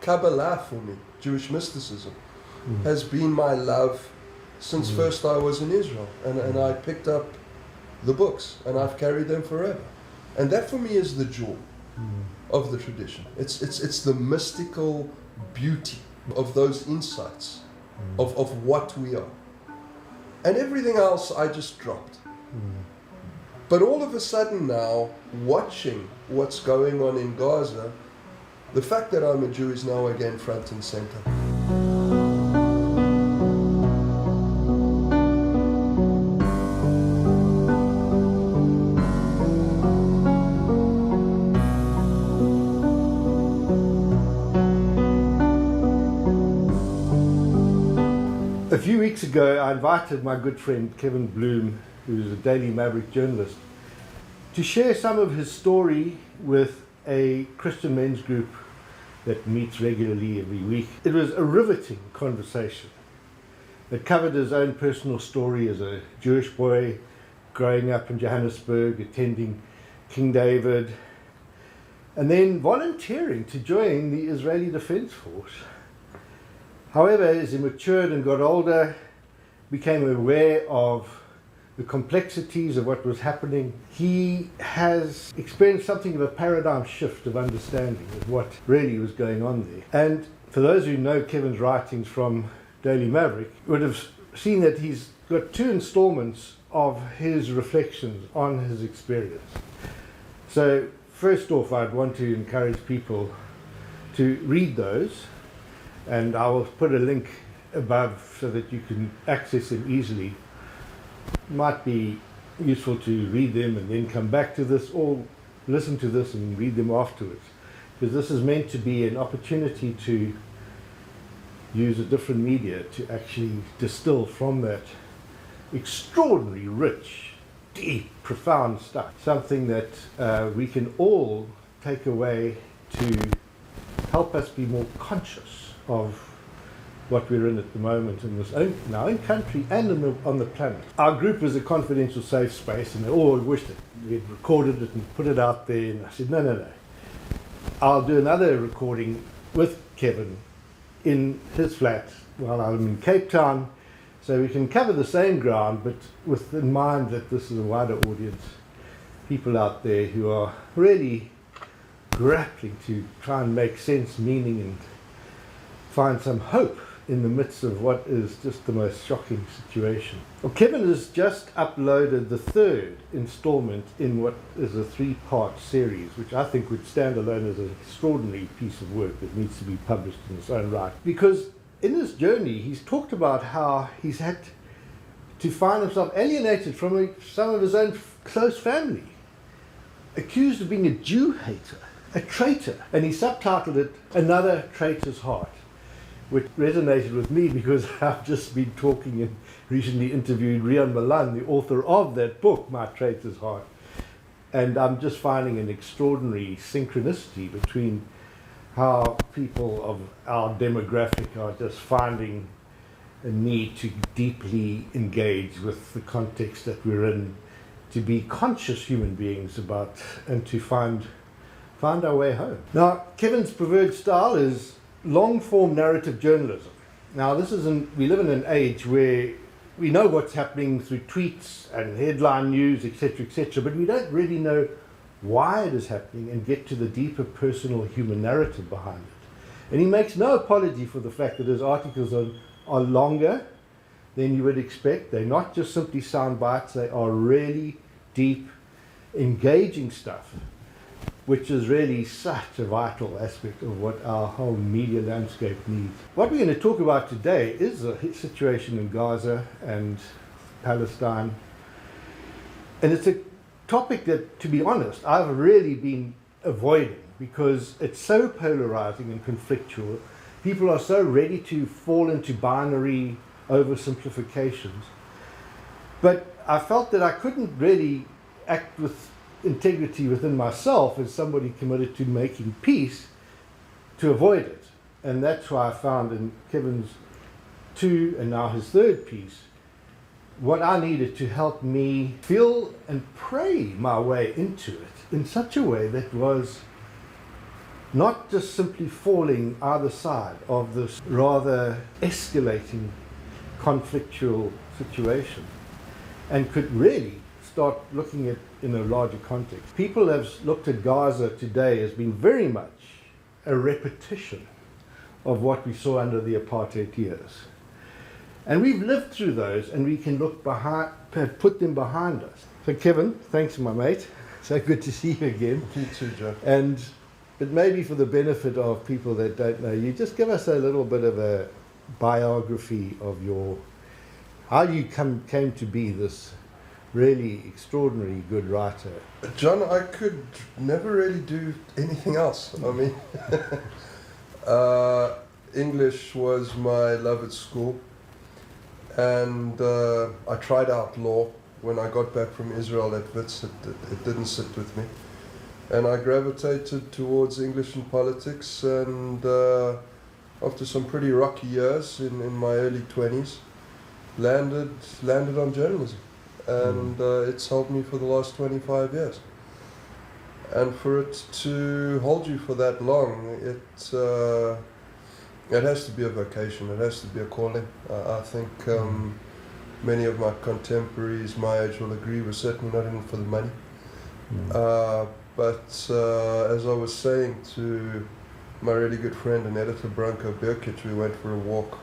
Kabbalah for me, Jewish mysticism, has been my love since first I was in Israel. And I picked up the books, and I've carried them forever. And that for me is the jewel of the tradition. It's the mystical beauty of those insights of what we are. And everything else I just dropped. But all of a sudden now, watching what's going on in Gaza, the fact that I'm a Jew is now again front and center. A few weeks ago, I invited my good friend Kevin Bloom, who's a Daily Maverick journalist, to share some of his story with a Christian men's group that meets regularly every week. It was a riveting conversation that covered his own personal story as a Jewish boy growing up in Johannesburg, attending King David, and then volunteering to join the Israeli Defense Force. However, as he matured and got older, became aware of the complexities of what was happening, he has experienced something of a paradigm shift of understanding of what really was going on there. And for those who know Kevin's writings from Daily Maverick, would have seen that he's got 2 installments of his reflections on his experience. So first off, I'd want to encourage people to read those, and I will put a link above so that you can access them easily. It might be useful to read them and then come back to this, or listen to this and read them afterwards, because this is meant to be an opportunity to use a different media to actually distill from that extraordinary rich, deep, profound stuff, something that we can all take away to help us be more conscious of what we're in at the moment in our own country and on the planet. Our group was a confidential safe space, and they all wished that we'd recorded it and put it out there, and I said, no. I'll do another recording with Kevin in his flat while I'm in Cape Town, so we can cover the same ground, but with in mind that this is a wider audience, people out there who are really grappling to try and make sense, meaning, and find some hope in the midst of what is just the most shocking situation. Well, Kevin has just uploaded the 3rd installment in what is a 3-part series, which I think would stand alone as an extraordinary piece of work that needs to be published in its own right. Because in this journey, he's talked about how he's had to find himself alienated from some of his own close family, accused of being a Jew hater, a traitor, and he subtitled it Another Traitor's Heart, which resonated with me because I've just been talking and recently interviewed Rian Malan, the author of that book, My Traitor's Heart. And I'm just finding an extraordinary synchronicity between how people of our demographic are just finding a need to deeply engage with the context that we're in, to be conscious human beings about, and to find our way home. Now, Kevin's preferred style is long-form narrative journalism. Now, we live in an age where we know what's happening through tweets and headline news, etc., but we don't really know why it is happening and get to the deeper personal human narrative behind it. And he makes no apology for the fact that his articles are longer than you would expect. They're not just simply sound bites, they are really deep, engaging stuff, which is really such a vital aspect of what our whole media landscape needs. What we're going to talk about today is the situation in Gaza and Palestine. And it's a topic that, to be honest, I've really been avoiding because it's so polarizing and conflictual. People are so ready to fall into binary oversimplifications. But I felt that I couldn't really act with integrity within myself as somebody committed to making peace to avoid it. And that's why I found in Kevin's 2 and now his 3rd piece what I needed to help me feel and pray my way into it in such a way that was not just simply falling either side of this rather escalating conflictual situation, and could really start looking at in a larger context. People have looked at Gaza today as being very much a repetition of what we saw under the apartheid years. And we've lived through those, and we can look behind, put them behind us. So Kevin, thanks my mate. So good to see you again. You too, Joe. But maybe for the benefit of people that don't know you, just give us a little bit of a biography of how you came to be this really extraordinary good writer. John, I could never really do anything else. I mean, English was my love at school, and I tried out law. When I got back from Israel at Wits, it didn't sit with me. And I gravitated towards English and politics, and after some pretty rocky years in my early 20s, landed on journalism. And it's helped me for the last 25 years. And for it to hold you for that long, it has to be a vocation, it has to be a calling. I think many of my contemporaries my age will agree we're certainly not in it for the money. But as I was saying to my really good friend and editor Branko Birkic, we went for a walk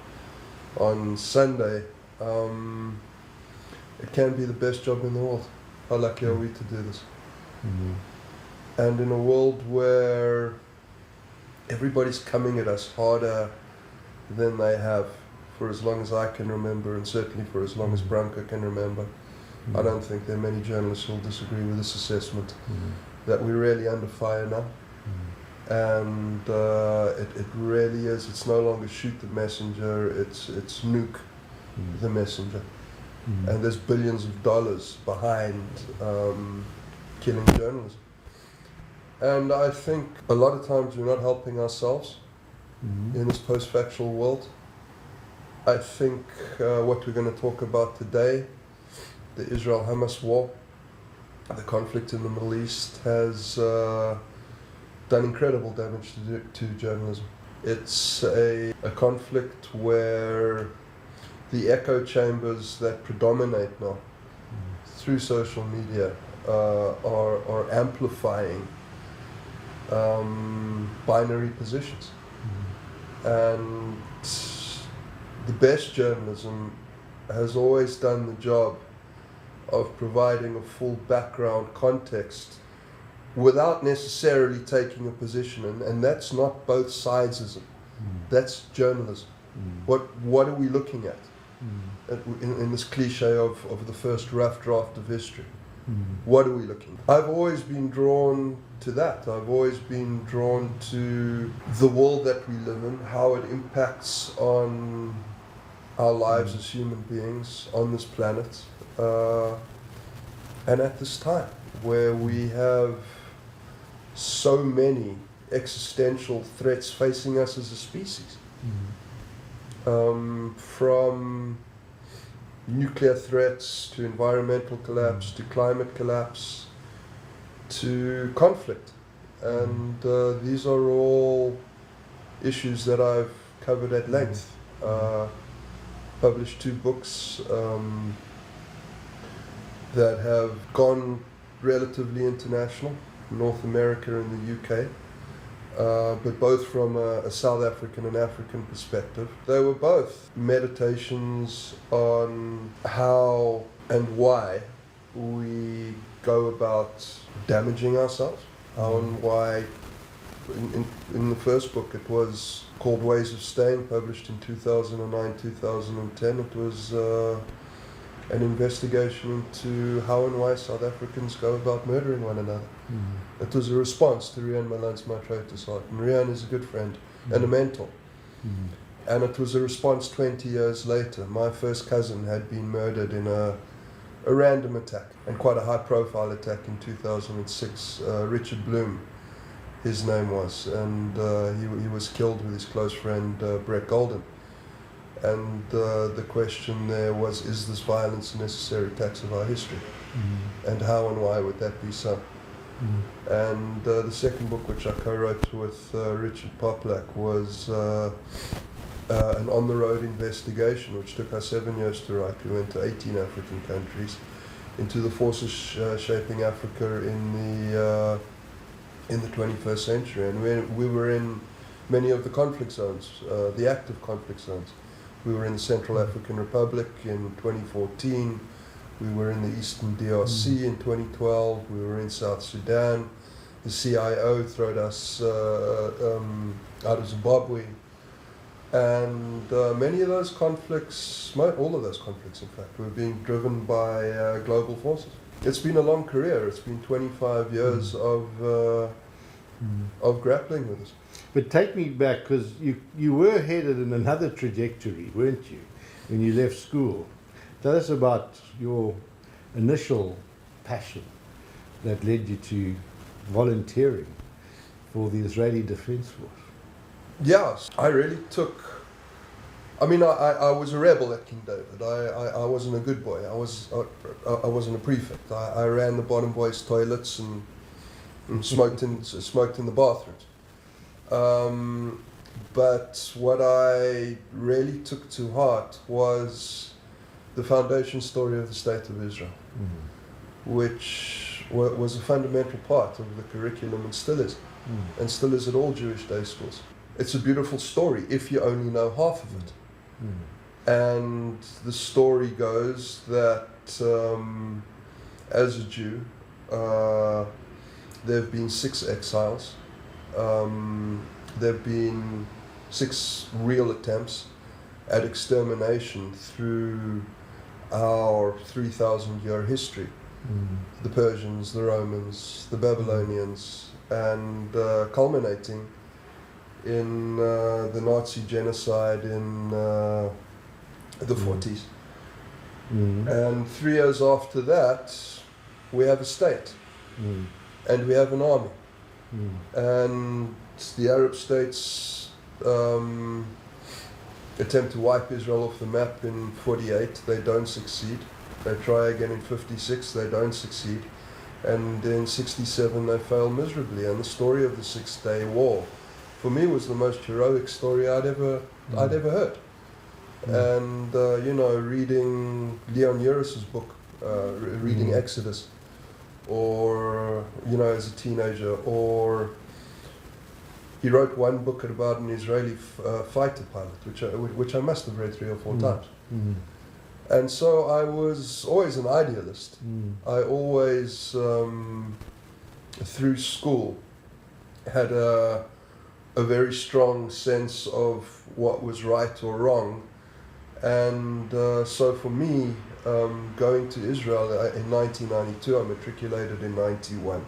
on Sunday. It can be the best job in the world. How lucky are we to do this? And in a world where everybody's coming at us harder than they have for as long as I can remember, and certainly for as long as Branko can remember, I don't think there are many journalists who will disagree with this assessment, that we're really under fire now. And it really is. It's no longer shoot the messenger, it's nuke the messenger. And there's billions of dollars behind killing journalism. And I think a lot of times we're not helping ourselves in this post-factual world. I think what we're going to talk about today, the Israel-Hamas war, the conflict in the Middle East, has done incredible damage to journalism. It's a conflict where the echo chambers that predominate now through social media are amplifying binary positions. And the best journalism has always done the job of providing a full background context without necessarily taking a position, and that's not both sidesism. That's journalism. What are we looking at? In this cliche of the first rough draft of history. What are we looking at? I've always been drawn to that. I've always been drawn to the world that we live in, how it impacts on our lives as human beings on this planet, and at this time where we have so many existential threats facing us as a species. From nuclear threats to environmental collapse to climate collapse to conflict. And these are all issues that I've covered at length. Published 2 books that have gone relatively international, North America and the UK. But both from a South African and African perspective. They were both meditations on how and why we go about damaging ourselves, how and why. In the first book, it was called Ways of Staying, published in 2009-2010. It was an investigation into how and why South Africans go about murdering one another. It was a response to Rian Malan's My Trade to Salt. And Rian is a good friend and a mentor. And it was a response 20 years later. My first cousin had been murdered in a random attack, and quite a high-profile attack in 2006. Richard Bloom, his name was, and he was killed with his close friend Brett Golden. And the question there was, is this violence a necessary tax of our history? And how and why would that be so? And the second book, which I co-wrote with Richard Poplak, was an on-the-road investigation, which took us 7 years to write. We went to 18 African countries into the forces shaping Africa in the 21st century, and we were in many of the conflict zones, the active conflict zones. We were in the Central African Republic in 2014. We were in the Eastern DRC in 2012. We were in South Sudan. The CIO throwed us out of Zimbabwe. And many of those conflicts, all of those conflicts in fact, were being driven by global forces. It's been a long career. It's been 25 years of grappling with this. But take me back, because you were headed in another trajectory, weren't you, when you left school? Tell us about your initial passion that led you to volunteering for the Israeli Defense Force. Yes, I really took... I mean, I was a rebel at King David. I wasn't a good boy. I wasn't a prefect. I ran the bottom boys' toilets and smoked in the bathrooms. But what I really took to heart was the foundation story of the State of Israel, which was a fundamental part of the curriculum and still is at all Jewish day schools. It's a beautiful story if you only know half of it. And the story goes that as a Jew, there have been 6 exiles. There have been 6 real attempts at extermination through our 3,000-year history. The Persians, the Romans, the Babylonians, and culminating in the Nazi genocide in the 40s. And 3 years after that, we have a state, and we have an army. And the Arab states attempt to wipe Israel off the map in 48. They don't succeed. They try again in 56. They don't succeed. And in 67 they fail miserably. And the story of the Six-Day War, for me, was the most heroic story I'd ever heard. And reading Leon Uris's book, reading Exodus, or as a teenager, or he wrote one book about an Israeli fighter pilot, which I must have read 3 or 4 times. And so I was always an idealist. I always, through school, had a very strong sense of what was right or wrong. And so for me, going to Israel in 1992, I matriculated in 91.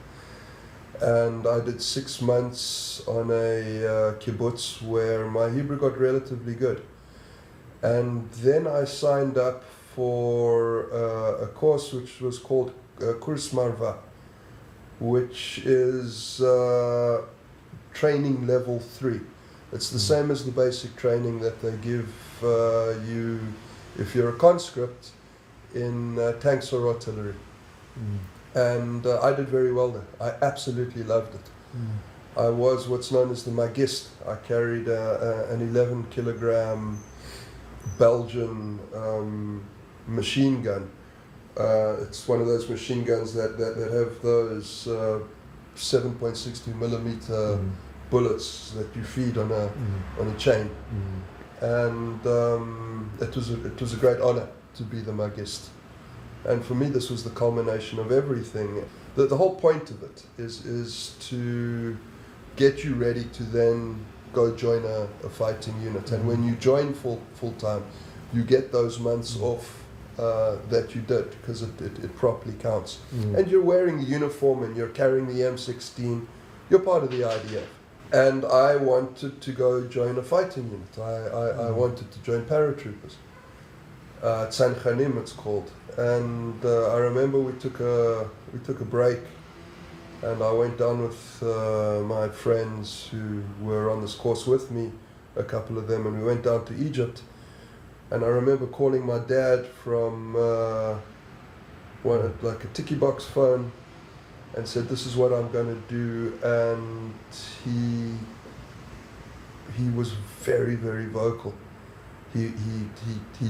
And I did 6 months on a kibbutz where my Hebrew got relatively good. And then I signed up for a course which was called Kurs Marva, which is training level 3. It's the same as the basic training that they give you if you're a conscript in tanks or artillery. And I did very well there. I absolutely loved it. I was what's known as the magist. I carried an 11-kilogram Belgian machine gun. It's one of those machine guns that have those 7.62 millimeter bullets that you feed on a chain. And it was a great honor to be the magist. And for me, this was the culmination of everything. The whole point of it is to get you ready to then go join a fighting unit. And when you join full time, you get those months off that you did, because it properly counts. And you're wearing the uniform and you're carrying the M16. You're part of the IDF. And I wanted to go join a fighting unit. I wanted to join paratroopers. Tzanchanim, it's called. And I remember we took a break, and I went down with my friends who were on this course with me, a couple of them, and we went down to Egypt. And I remember calling my dad from like a ticky box phone and said, "This is what I'm going to do," and he was very, very vocal. He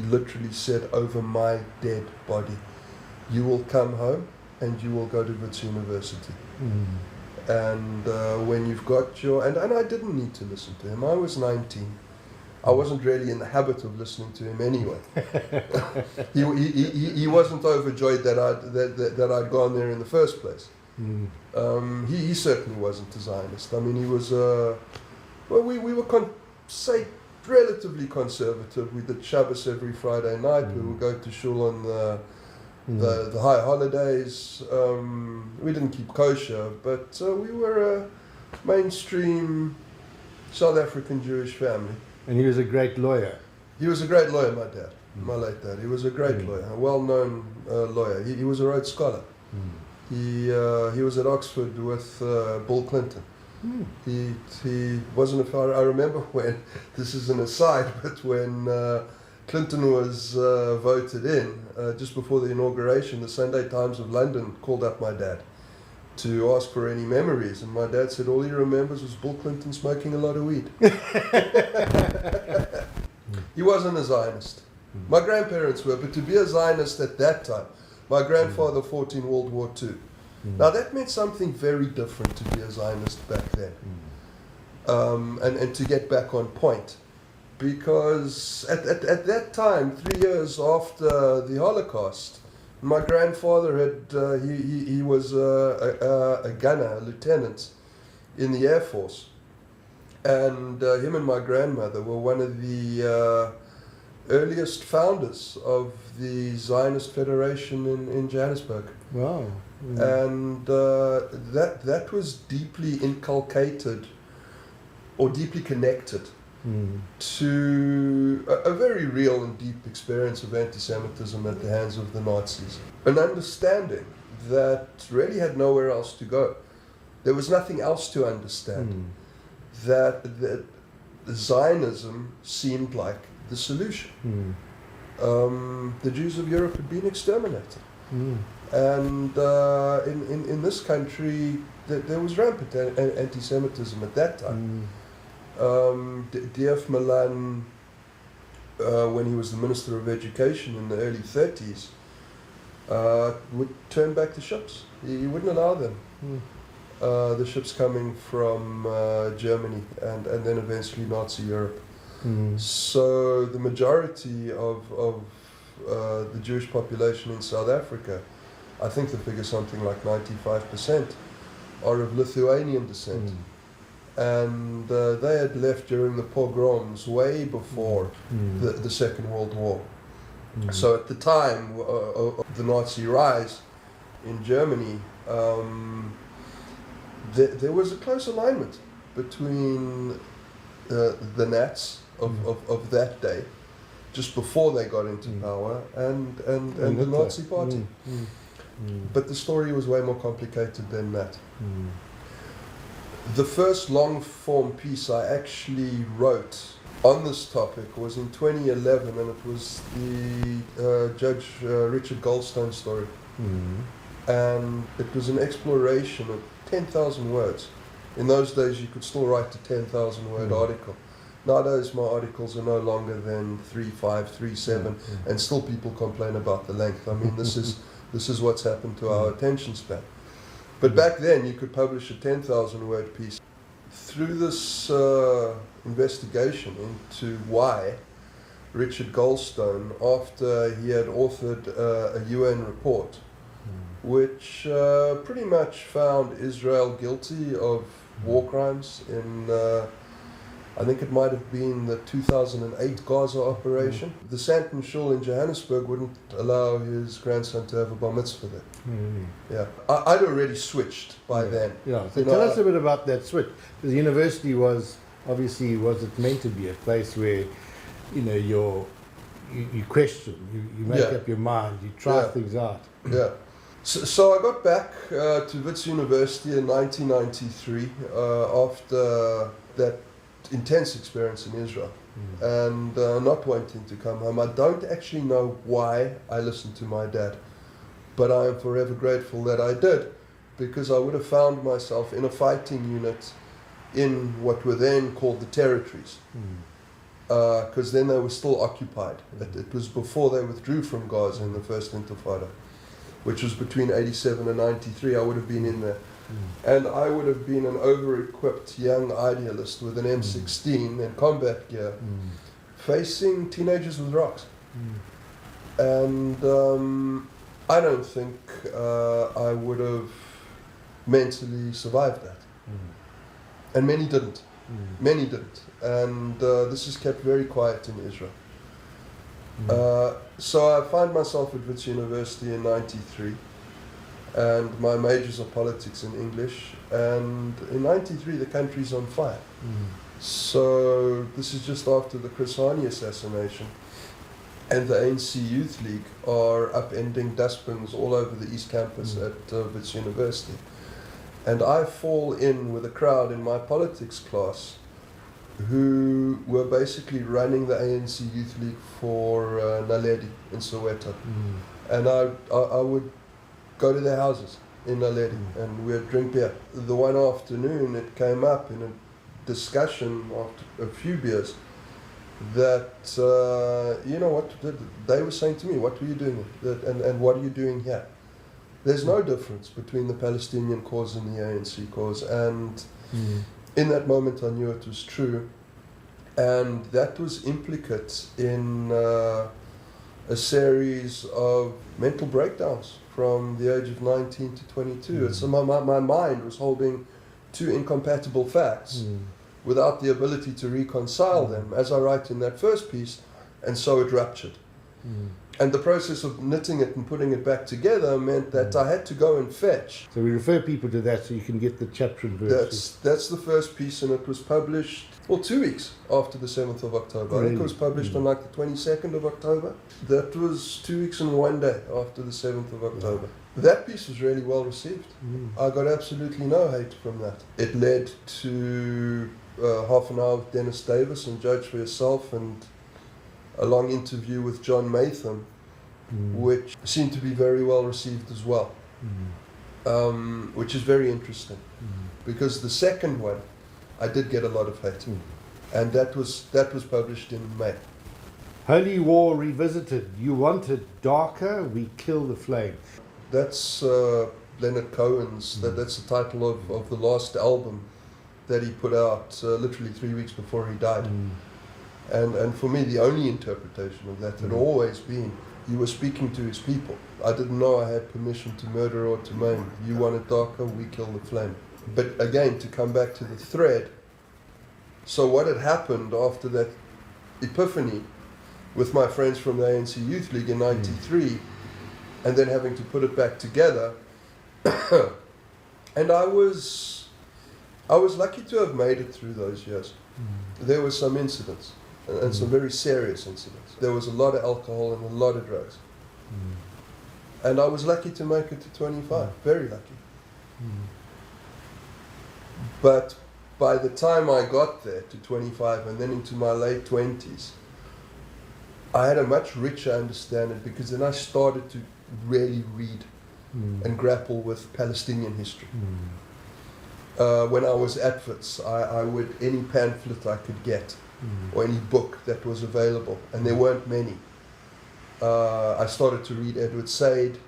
literally said, "Over my dead body, you will come home and you will go to Wits University." And when you've got your... And I didn't need to listen to him. I was 19. I wasn't really in the habit of listening to him anyway. He wasn't overjoyed that I'd gone there in the first place. He certainly wasn't a Zionist. I mean, he was... well, we were, relatively conservative. We did Shabbos every Friday night. We would go to shul on the high holidays. We didn't keep kosher, but we were a mainstream South African Jewish family. And he was a great lawyer. He was a great lawyer, my dad, my late dad. He was a great lawyer, a well-known lawyer. He was a Rhodes Scholar. He was at Oxford with Bill Clinton. He wasn't I remember when, this is an aside, but when Clinton was voted in, just before the inauguration, the Sunday Times of London called up my dad to ask for any memories, and my dad said all he remembers was Bill Clinton smoking a lot of weed. He wasn't a Zionist. My grandparents were, but to be a Zionist at that time, my grandfather fought in World War II. Now that meant something very different to be a Zionist back then. And to get back on point. Because at that time, 3 years after the Holocaust, my grandfather had, he was a gunner, a lieutenant in the Air Force. And him and my grandmother were one of the earliest founders of the Zionist Federation in Johannesburg. Wow. And that was deeply inculcated or deeply connected to a very real and deep experience of anti-Semitism at the hands of the Nazis. An understanding that really had nowhere else to go. There was nothing else to understand. That Zionism seemed like the solution. The Jews of Europe had been exterminated. And in this country, there was rampant anti-Semitism at that time. D.F. Malan, when he was the Minister of Education in the early 30s, would turn back the ships. He wouldn't allow them. The ships coming from Germany and then eventually Nazi Europe. So the majority of the Jewish population in South Africa, I think the figure something like 95%, are of Lithuanian descent. And they had left during the pogroms way before the Second World War. So at the time of the Nazi rise in Germany, there was a close alignment between the Nats of that day, just before they got into power, and the Nazi Party. But the story was way more complicated than that. The first long-form piece I actually wrote on this topic was in 2011, and it was the Judge Richard Goldstone story. And it was an exploration of 10,000 words. In those days, you could still write a 10,000 word article. Nowadays, my articles are no longer than 3.5, 3.7, and still people complain about the length. I mean, this is what's happened to our attention span. But back then, you could publish a 10,000 word piece. Through this investigation into why Richard Goldstone, after he had authored a UN report, which pretty much found Israel guilty of war crimes in, I think it might have been the 2008 Gaza operation. The Santon Shul in Johannesburg wouldn't allow his grandson to have a bar mitzvah there. Yeah, I'd already switched by then. Yeah, so tell us a bit about that switch. Because the university was it meant to be a place where, you question, you make up your mind, you try things out. Yeah. So I got back to Wits University in 1993 after that intense experience in Israel and not wanting to come home. I don't actually know why I listened to my dad, but I am forever grateful that I did, because I would have found myself in a fighting unit in what were then called the territories, because then they were still occupied. It was before they withdrew from Gaza in the first Intifada, which was between 87 and 93. I would have been in there. And I would have been an over-equipped young idealist with an M16 and combat gear, facing teenagers with rocks. And I don't think I would have mentally survived that. And many didn't. Many didn't. And this is kept very quiet in Israel. So I find myself at Wits University in 93. And my majors are politics and English. And in 93, the country's on fire. So this is just after the Chris Hani assassination. And the ANC Youth League are upending dustbins all over the East Campus at Wits University. And I fall in with a crowd in my politics class who were basically running the ANC Youth League for Naledi in Soweto. And I would go to their houses in Naledi and we'd drink beer. The one afternoon it came up in a discussion after a few beers that, you know what, they were saying to me, what were you doing and what are you doing here? There's no difference between the Palestinian cause and the ANC cause, and in that moment I knew it was true, and that was implicate in a series of mental breakdowns from the age of 19 to 22. So my mind was holding two incompatible facts without the ability to reconcile them, as I write in that first piece, and so it ruptured. And the process of knitting it and putting it back together meant that I had to go and fetch. So we refer people to that so you can get the chapter and verse. That's the first piece, and it was published, 2 weeks after the 7th of October. I think it was published on like the 22nd of October. That was 2 weeks and 1 day after the 7th of October. That piece was really well received. I got absolutely no hate from that. It led to half an hour with Dennis Davis and Judge for Yourself, and a long interview with John Matham, which seemed to be very well received as well, which is very interesting, because the second one, I did get a lot of hate, and that was published in May. Holy War Revisited. You wanted darker, we kill the flame. That's Leonard Cohen's, that's the title of the last album that he put out literally 3 weeks before he died. And for me, the only interpretation of that had always been, you were speaking to his people. I didn't know I had permission to murder or to maim. You want it darker, we kill the flame. But again, to come back to the thread, so what had happened after that epiphany with my friends from the ANC Youth League in 93, and then having to put it back together, and I was lucky to have made it through those years. There were some incidents, and some very serious incidents. There was a lot of alcohol and a lot of drugs. And I was lucky to make it to 25, very lucky. But by the time I got there to 25 and then into my late 20s, I had a much richer understanding, because then I started to really read and grapple with Palestinian history. When I was at Wits, I would, any pamphlet I could get, or any book that was available, and there weren't many. I started to read Edward Said,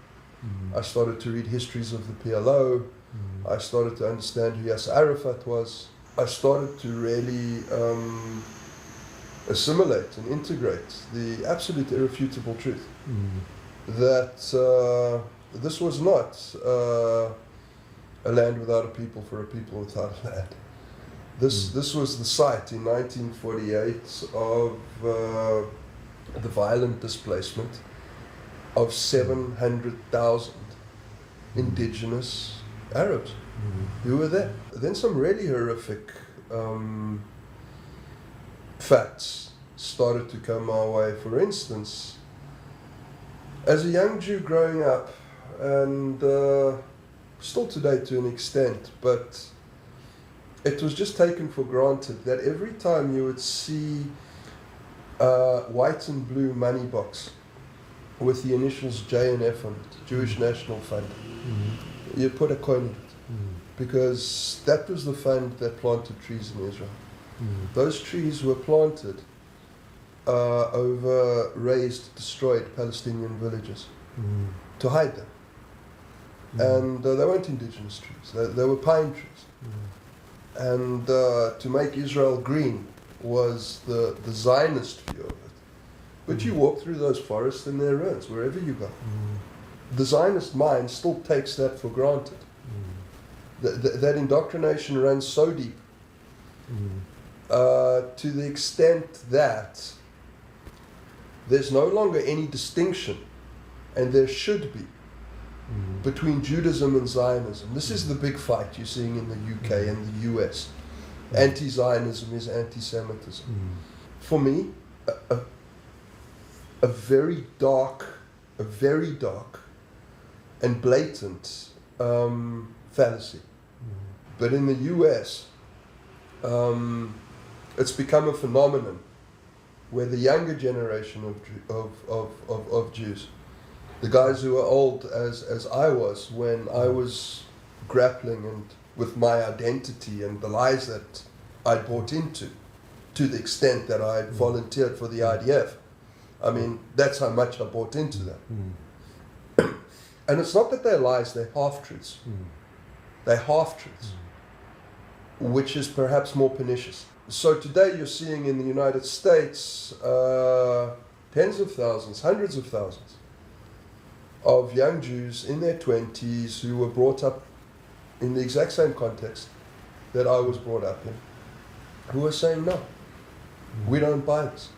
I started to read histories of the PLO, I started to understand who Yasser Arafat was. I started to really assimilate and integrate the absolute irrefutable truth that this was not a land without a people for a people without a land. This was the site in 1948 of the violent displacement of 700,000 indigenous Arabs who were there. Then some really horrific facts started to come my way. For instance, as a young Jew growing up, and still today to an extent, but it was just taken for granted that every time you would see a white and blue money box with the initials J and F on it, Jewish National Fund, you put a coin in it. Because that was the fund that planted trees in Israel. Those trees were planted over razed, destroyed Palestinian villages to hide them. And they weren't indigenous trees, they were pine trees. And to make Israel green was the Zionist view of it. But you walk through those forests and they're ruins, wherever you go. The Zionist mind still takes that for granted. That indoctrination runs so deep to the extent that there's no longer any distinction, and there should be, between Judaism and Zionism. This is the big fight you're seeing in the UK and the US. Anti-Zionism is anti-Semitism. For me, a very dark and blatant fallacy. But in the US, it's become a phenomenon where the younger generation of Jews, the guys who are old as I was when I was grappling with my identity and the lies that I'd bought into, to the extent that I volunteered for the IDF. I mean, that's how much I bought into them. And it's not that they're lies, they're half-truths. They're half-truths, which is perhaps more pernicious. So today you're seeing in the United States tens of thousands, hundreds of thousands of young Jews in their 20s who were brought up in the exact same context that I was brought up in, who are saying, no, we don't buy this.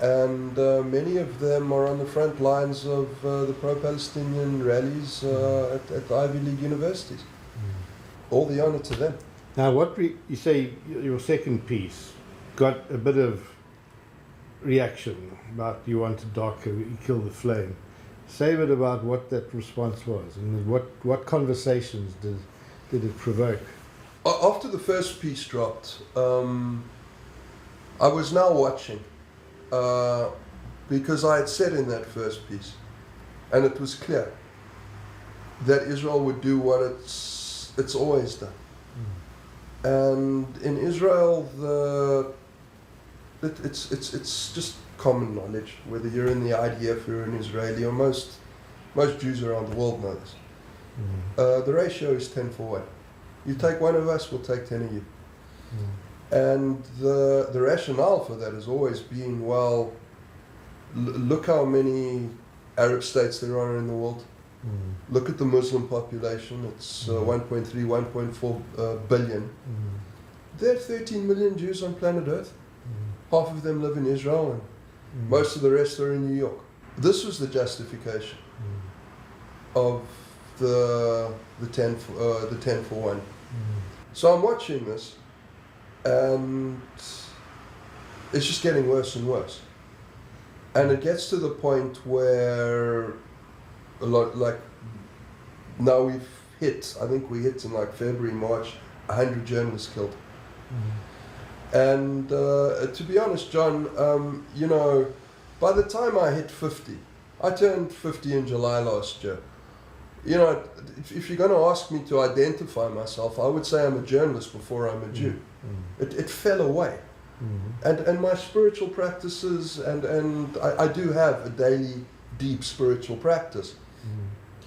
And many of them are on the front lines of the pro-Palestinian rallies at the Ivy League universities. All the honor to them. Now, you say your second piece got a bit of reaction about you want to darker, you kill the flame. Say a bit about what that response was and what conversations did it provoke? After the first piece dropped, I was now watching because I had said in that first piece, and it was clear that Israel would do what it's always done. And in Israel, it's just common knowledge, whether you're in the IDF or an Israeli, or most Jews around the world know this. The ratio is 10 for 1. You take one of us, we'll take 10 of you. And the rationale for that has always been, well, look how many Arab states there are in the world. Look at the Muslim population, it's 1.3, 1.4 billion. There are 13 million Jews on planet Earth. Half of them live in Israel, and most of the rest are in New York. This was the justification of the 10 for 1. So I'm watching this, and it's just getting worse and worse. And it gets to the point where a lot, like now I think we hit in like February, March, 100 journalists killed. And to be honest, John, by the time I hit 50, I turned 50 in July last year. If you're going to ask me to identify myself, I would say I'm a journalist before I'm a Jew. It fell away. And my spiritual practices, and I do have a daily, deep spiritual practice.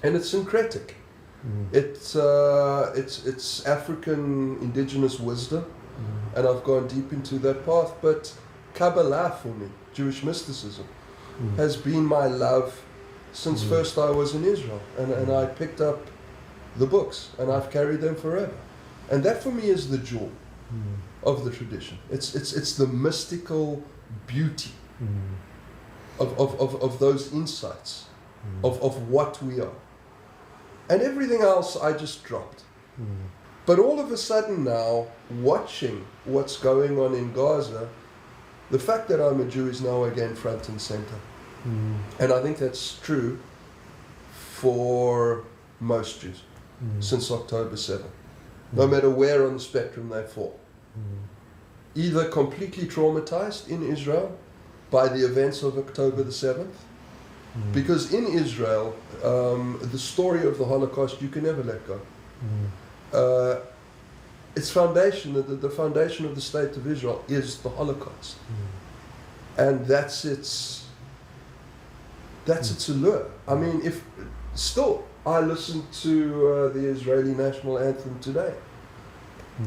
And it's syncretic. It's African indigenous wisdom, and I've gone deep into that path. But Kabbalah for me, Jewish mysticism, has been my love since first I was in Israel, and I picked up the books, and I've carried them forever. And that for me is the jewel of the tradition. It's the mystical beauty of those insights of what we are. And everything else I just dropped. But all of a sudden now, watching what's going on in Gaza, the fact that I'm a Jew is now again front and center. And I think that's true for most Jews since October 7th, no matter where on the spectrum they fall. Either completely traumatized in Israel by the events of October the 7th, Because in Israel, the story of the Holocaust, you can never let go. Its foundation, the foundation of the state of Israel is the Holocaust. And that's its allure. I mean, I listen to the Israeli national anthem today.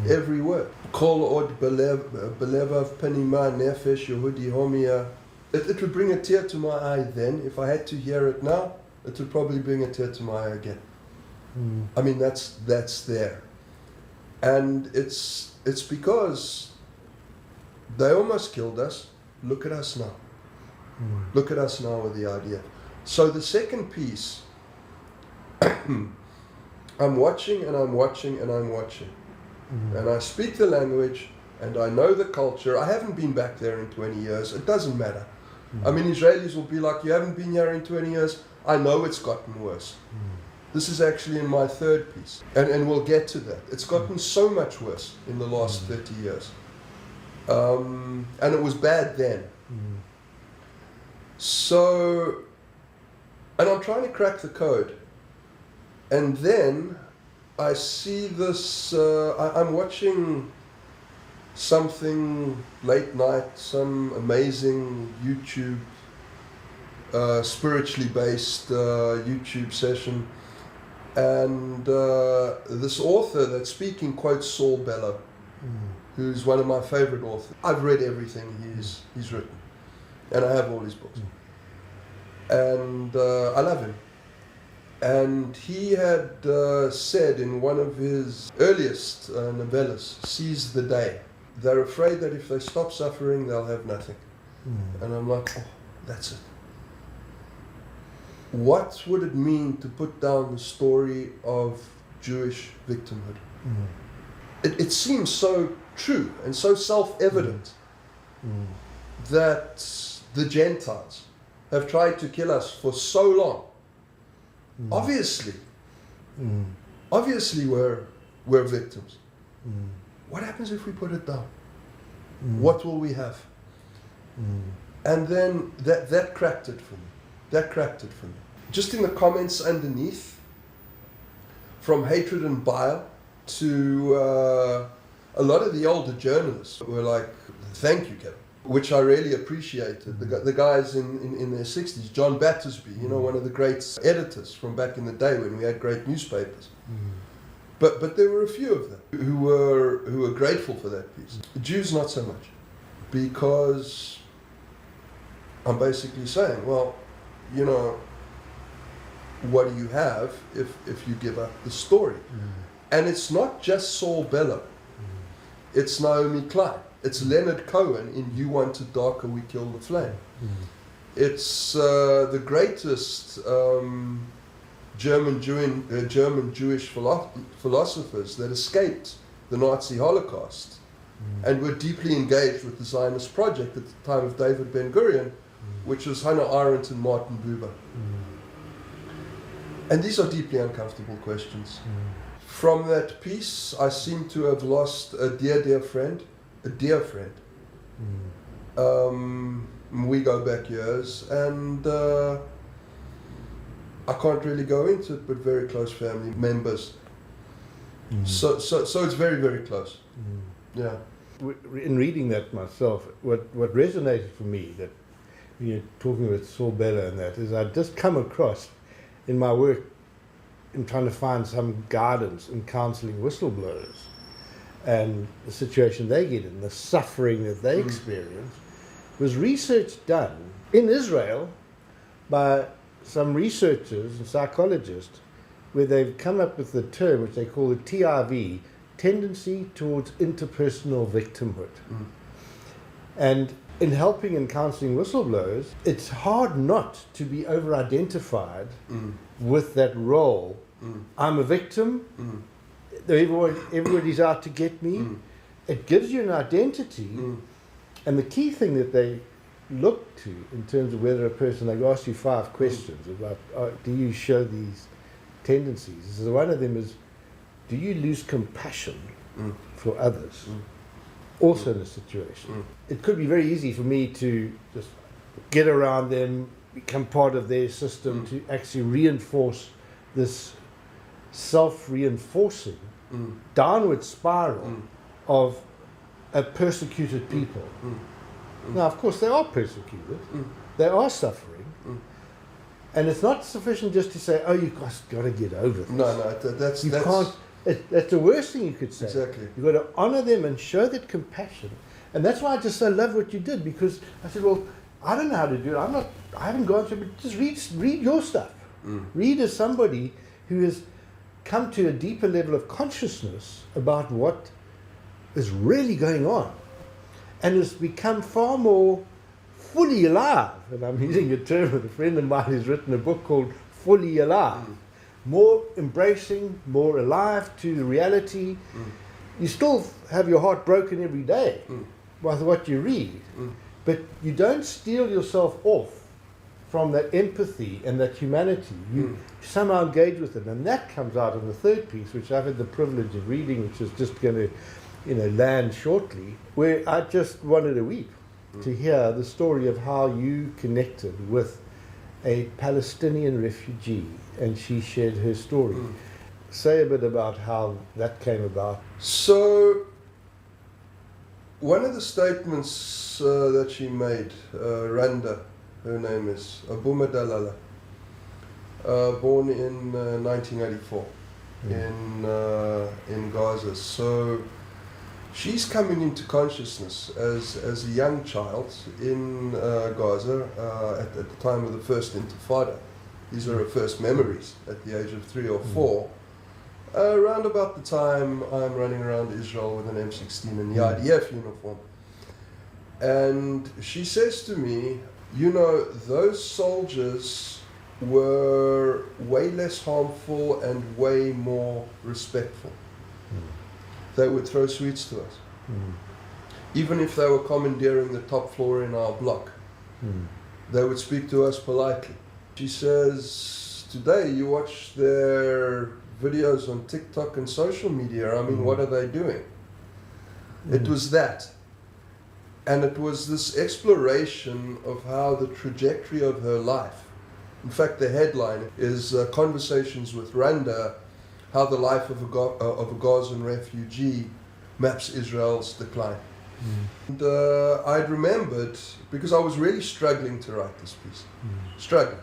Every word. Kol od belevav penima nefesh Yehudi homia. It would bring a tear to my eye then. If I had to hear it now, it would probably bring a tear to my eye again. I mean, that's there. And it's because they almost killed us. Look at us now. Look at us now with the idea. So the second piece, I'm watching and I'm watching and I'm watching. And I speak the language and I know the culture. I haven't been back there in 20 years. It doesn't matter. I mean, Israelis will be like, you haven't been here in 20 years. I know it's gotten worse. This is actually in my third piece. And we'll get to that. It's gotten so much worse in the last 30 years. And it was bad then. So, and I'm trying to crack the code. And then I see this, I'm watching something late night, some amazing YouTube, spiritually based YouTube session. And this author that's speaking quotes Saul Bellow, who's one of my favorite authors. I've read everything he's written, and I have all his books. And I love him. And he had said in one of his earliest novellas, Seize the Day, they're afraid that if they stop suffering, they'll have nothing. And I'm like, oh, that's it. What would it mean to put down the story of Jewish victimhood? It seems so true and so self-evident that the Gentiles have tried to kill us for so long. Obviously we're victims. What happens if we put it down? What will we have? And then that cracked it for me. Just in the comments underneath, from hatred and bile to a lot of the older journalists were like, thank you, Kevin, which I really appreciated. The guys in their 60s, John Battersby, one of the great editors from back in the day when we had great newspapers. But there were a few of them who were grateful for that piece. The Jews not so much, because I'm basically saying, well, what do you have if you give up the story? And it's not just Saul Bellow. It's Naomi Klein. It's Leonard Cohen in You Want It Darker, We Kill the Flame. It's the greatest German Jewish philosophers that escaped the Nazi Holocaust and were deeply engaged with the Zionist project at the time of David Ben-Gurion, which was Hannah Arendt and Martin Buber. And these are deeply uncomfortable questions. From that piece, I seem to have lost a dear friend. We go back years, and I can't really go into it, but very close family members. So it's very, very close. Yeah. In reading that myself, what resonated for me, that talking with Saul Bellow and that, is I'd just come across in my work in trying to find some guidance in counseling whistleblowers and the situation they get in, the suffering that they experience, was research done in Israel by some researchers and psychologists, where they've come up with the term which they call the TRV, tendency towards interpersonal victimhood. And in helping and counseling whistleblowers, it's hard not to be over-identified with that role. I'm a victim. Everybody's out to get me. It gives you an identity. And the key thing that they look to in terms of whether a person, they ask you 5 questions about, do you show these tendencies? So one of them is, do you lose compassion for others? Also in a situation. It could be very easy for me to just get around them, become part of their system to actually reinforce this self-reinforcing downward spiral of a persecuted people. Now, of course, they are persecuted. They are suffering. And it's not sufficient just to say, oh, you've got to get over this. No, that's... That's the worst thing you could say. Exactly. You've got to honor them and show that compassion. And that's why I just so love what you did, because I said, well, I don't know how to do it. I haven't gone through it, but just read your stuff. Read as somebody who has come to a deeper level of consciousness about what is really going on and has become far more fully alive. And I'm using a term with a friend of mine who's written a book called Fully Alive. More embracing, more alive to the reality. You still have your heart broken every day by what you read, but you don't steal yourself off from that empathy and that humanity. You somehow engage with it, and that comes out in the third piece, which I've had the privilege of reading, which is just going to land shortly, where I just wanted to weep to hear the story of how you connected with a Palestinian refugee, and she shared her story. Say a bit about how that came about. So, one of the statements that she made, Randa, her name is, Abu Madalala, born in 1984 in Gaza. So, she's coming into consciousness as a young child in Gaza at the time of the first Intifada. These are her first memories at the age of 3 or 4. Around about the time I'm running around Israel with an M16 and the IDF uniform. And she says to me, you know, those soldiers were way less harmful and way more respectful. They would throw sweets to us. Even if they were commandeering the top floor in our block, they would speak to us politely. She says, today you watch their videos on TikTok and social media. I mean, what are they doing? It was that. And it was this exploration of how the trajectory of her life, in fact, the headline is Conversations with Randa, how the life of a Gazan refugee maps Israel's decline. And I'd remembered, because I was really struggling to write this piece, struggling,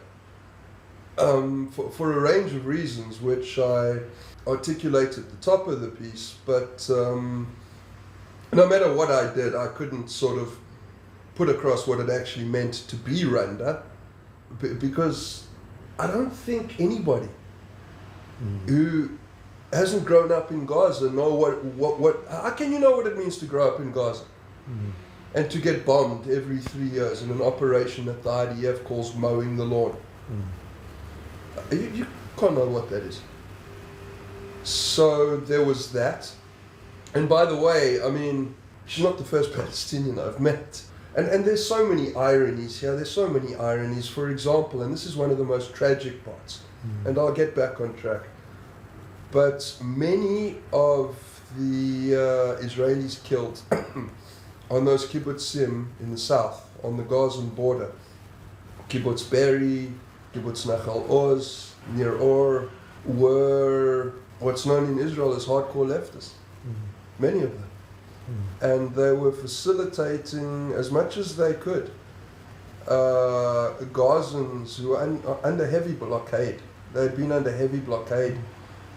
for a range of reasons, which I articulate at the top of the piece, but no matter what I did, I couldn't sort of put across what it actually meant to be Randa, because I don't think anybody who hasn't grown up in Gaza know what how can you know what it means to grow up in Gaza and to get bombed every 3 years in an operation that the IDF calls mowing the lawn. You can't know what that is. So there was that. And by the way, I mean, she's not the first Palestinian I've met. And there's so many ironies here. There's so many ironies. For example, and this is one of the most tragic parts, and I'll get back on track. But many of the Israelis killed on those kibbutzim in the south, on the Gazan border, Kibbutz Be'eri, Kibbutz Nachal Oz, near Or, were what's known in Israel as hardcore leftists. Many of them. And they were facilitating as much as they could Gazans who were under heavy blockade. They had been under heavy blockade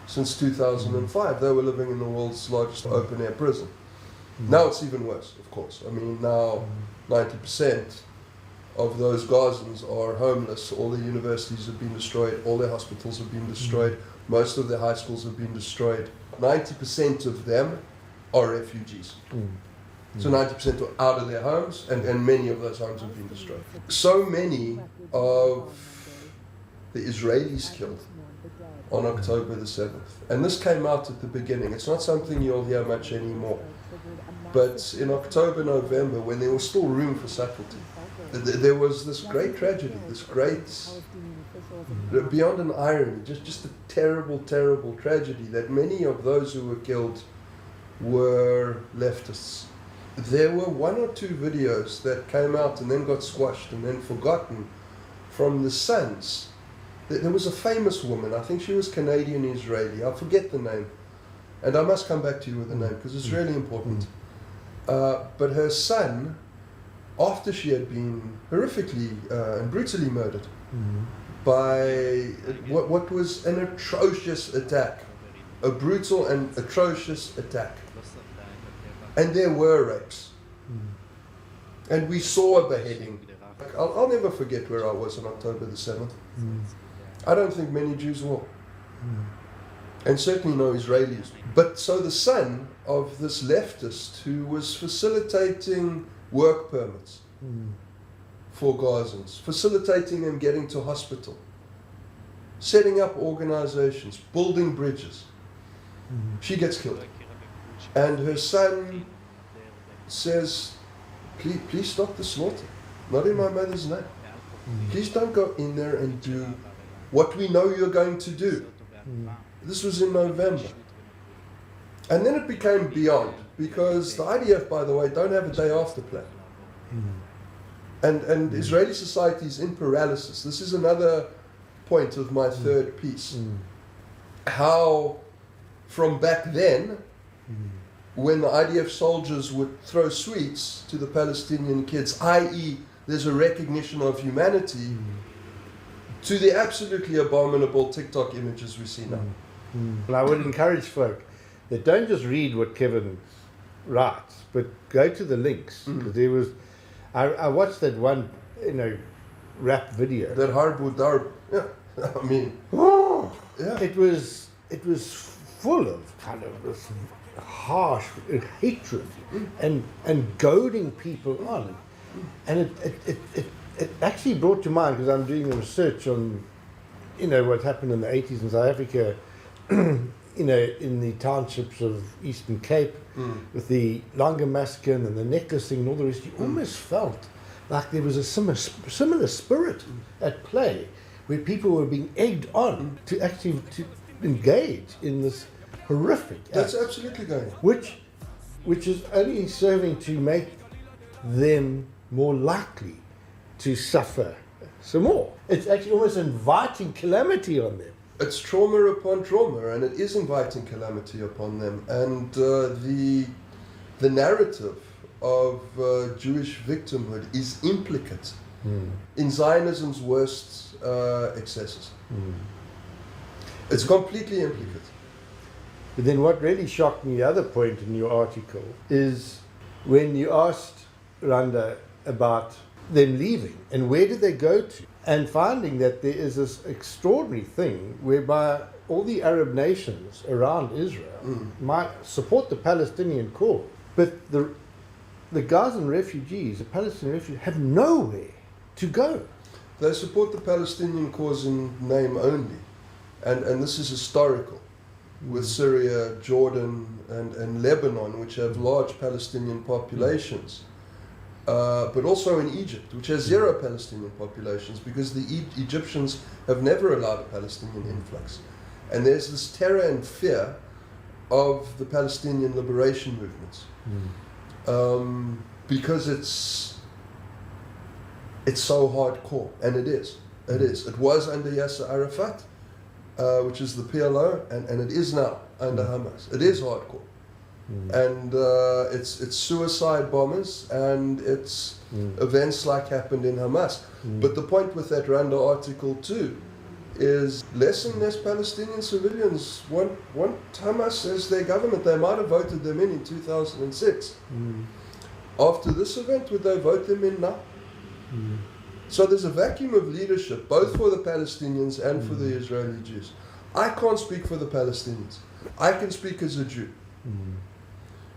since 2005. They were living in the world's largest open-air prison. Now it's even worse, of course. I mean, now 90% of those Gazans are homeless. All their universities have been destroyed. All their hospitals have been destroyed. Most of their high schools have been destroyed. 90% of them are refugees. So 90% are out of their homes, and many of those homes have been destroyed. So many of the Israelis killed on October the 7th. And this came out at the beginning. It's not something you'll hear much anymore. But in October, November, when there was still room for subtlety, there was this great tragedy, this great, beyond an irony, just a terrible, terrible tragedy that many of those who were killed were leftists. There were 1 or 2 videos that came out and then got squashed and then forgotten from the sons. There was a famous woman, I think she was Canadian Israeli, I forget the name, and I must come back to you with the name because it's really important. But her son, after she had been horrifically and brutally murdered by what was an atrocious attack, a brutal and atrocious attack, and there were rapes, and we saw a beheading. I'll never forget where I was on October the 7th. I don't think many Jews will, and certainly no Israelis. But so the son of this leftist who was facilitating work permits for Gazans, facilitating them getting to hospital, setting up organizations, building bridges, she gets killed. And her son says, please stop the slaughter, not in my mother's name. Please don't go in there and do what we know you're going to do. This was in November. And then it became beyond, because the IDF, by the way, don't have a day after plan. And Israeli society is in paralysis. This is another point of my third piece. How from back then, when the IDF soldiers would throw sweets to the Palestinian kids, i.e. there's a recognition of humanity, to the absolutely abominable TikTok images we see now. And I would encourage folk that don't just read what Kevin writes, but go to the links. There was, I watched that one, rap video. That Harbu Darb, yeah, I mean, yeah. It was full of kind of this harsh hatred and goading people on, and it actually brought to mind, because I'm doing the research on, what happened in the 80s in South Africa, in the townships of Eastern Cape, with the Langa massacre and the necklace thing and all the rest. You almost felt like there was a similar spirit at play, where people were being egged on to actually to engage in this horrific act. That's absolutely going. Which is only serving to make them more likely to suffer some more. It's actually almost inviting calamity on them. It's trauma upon trauma, and it is inviting calamity upon them. And the narrative of Jewish victimhood is implicate in Zionism's worst excesses. It's completely implicate. But then what really shocked me, the other point in your article, is when you asked Randa about them leaving and where did they go to, and finding that there is this extraordinary thing whereby all the Arab nations around Israel might support the Palestinian cause, but the Gazan refugees, the Palestinian refugees, have nowhere to go. They support the Palestinian cause in name only, and this is historical, with Syria, Jordan, and Lebanon, which have large Palestinian populations. But also in Egypt, which has zero Palestinian populations, because the Egyptians have never allowed a Palestinian influx. And there's this terror and fear of the Palestinian liberation movements, because it's so hardcore, and it is. It was under Yasser Arafat, which is the PLO, and it is now under Hamas. It is hardcore. And it's suicide bombers, and it's events like happened in Hamas. But the point with that Randa article too is less and less Palestinian civilians want Hamas as their government. They might have voted them in 2006. After this event, would they vote them in now? So there's a vacuum of leadership, both for the Palestinians and for the Israeli Jews. I can't speak for the Palestinians. I can speak as a Jew.